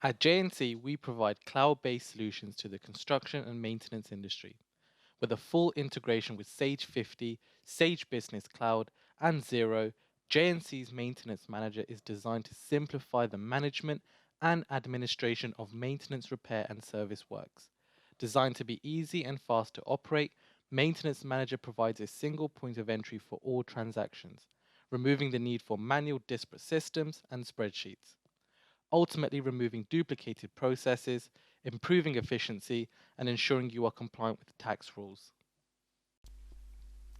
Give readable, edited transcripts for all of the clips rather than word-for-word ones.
At JNC, we provide cloud-based solutions to the construction and maintenance industry. With a full integration with Sage 50, Sage Business Cloud, and Xero, JNC's Maintenance Manager is designed to simplify the management and administration of maintenance, repair, and service works. Designed to be easy and fast to operate, Maintenance Manager provides a single point of entry for all transactions, removing the need for manual disparate systems and spreadsheets, ultimately removing duplicated processes, improving efficiency, and ensuring you are compliant with tax rules.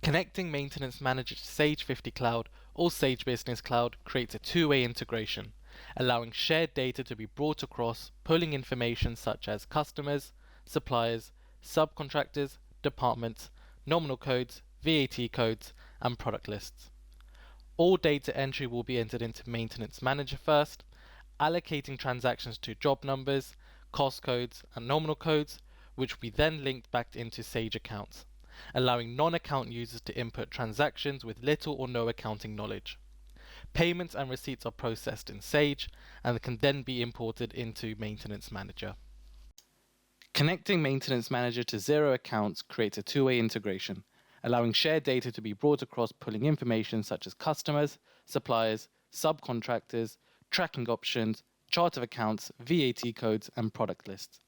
Connecting Maintenance Manager to Sage 50 Cloud or Sage Business Cloud creates a two-way integration, allowing shared data to be brought across, pulling information such as customers, suppliers, subcontractors, departments, nominal codes, VAT codes, and product lists. All data entry will be entered into Maintenance Manager first, allocating transactions to job numbers, cost codes, and nominal codes, which will be then linked back into Sage accounts, allowing non-account users to input transactions with little or no accounting knowledge. Payments and receipts are processed in Sage and can then be imported into Maintenance Manager. Connecting Maintenance Manager to Xero accounts creates a two-way integration, allowing shared data to be brought across, pulling information such as customers, suppliers, subcontractors, tracking options, chart of accounts, VAT codes, and product lists.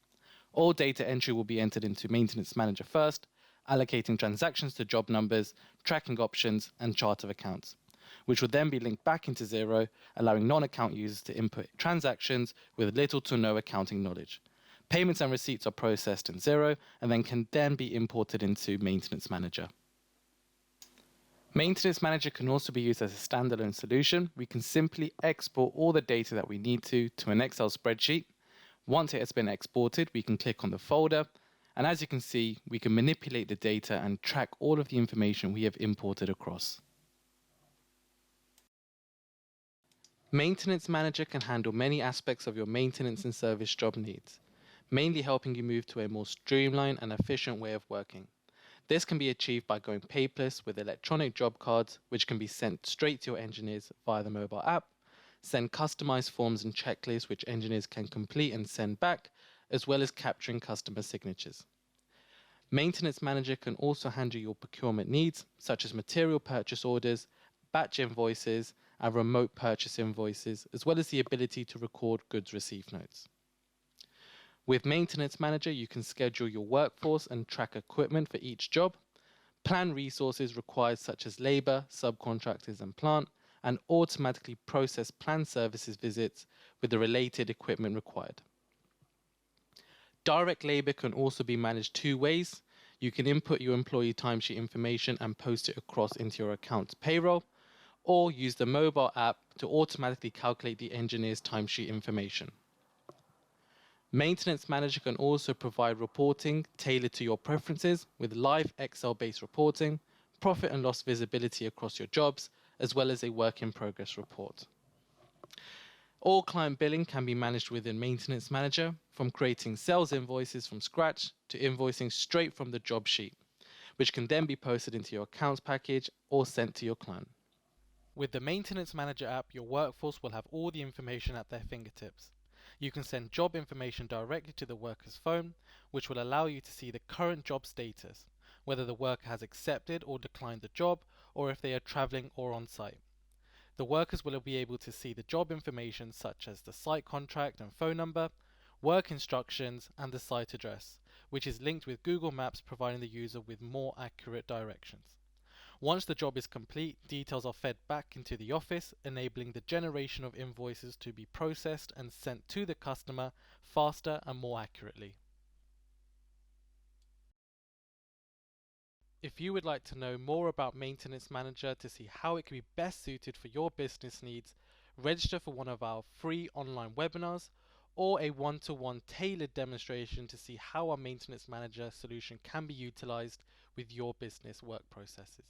All data entry will be entered into Maintenance Manager first, allocating transactions to job numbers, tracking options, and chart of accounts, which will then be linked back into Xero, allowing non-account users to input transactions with little to no accounting knowledge. Payments and receipts are processed in Xero and can be imported into Maintenance Manager. Maintenance Manager can also be used as a standalone solution. We can simply export all the data that we need to an Excel spreadsheet. Once it has been exported, we can click on the folder, and as you can see, we can manipulate the data and track all of the information we have imported across. Maintenance Manager can handle many aspects of your maintenance and service job needs, mainly helping you move to a more streamlined and efficient way of working. This can be achieved by going paperless with electronic job cards, which can be sent straight to your engineers via the mobile app, send customized forms and checklists which engineers can complete and send back, as well as capturing customer signatures. Maintenance Manager can also handle your procurement needs, such as material purchase orders, batch invoices, and remote purchase invoices, as well as the ability to record goods received notes. With Maintenance Manager, you can schedule your workforce and track equipment for each job, plan resources required such as labor, subcontractors, and plant, and automatically process planned services visits with the related equipment required. Direct labor can also be managed two ways. You can input your employee timesheet information and post it across into your account's payroll, or use the mobile app to automatically calculate the engineer's timesheet information. Maintenance Manager can also provide reporting tailored to your preferences with live Excel-based reporting, profit and loss visibility across your jobs, as well as a work in progress report. All client billing can be managed within Maintenance Manager, from creating sales invoices from scratch to invoicing straight from the job sheet, which can then be posted into your accounts package or sent to your client. With the Maintenance Manager app, your workforce will have all the information at their fingertips. You can send job information directly to the worker's phone, which will allow you to see the current job status, whether the worker has accepted or declined the job, or if they are traveling or on site. The workers will be able to see the job information such as the site contract and phone number, work instructions, and the site address, which is linked with Google Maps, providing the user with more accurate directions. Once the job is complete, details are fed back into the office, enabling the generation of invoices to be processed and sent to the customer faster and more accurately. If you would like to know more about Maintenance Manager to see how it can be best suited for your business needs, register for one of our free online webinars or a one-to-one tailored demonstration to see how our Maintenance Manager solution can be utilized with your business work processes.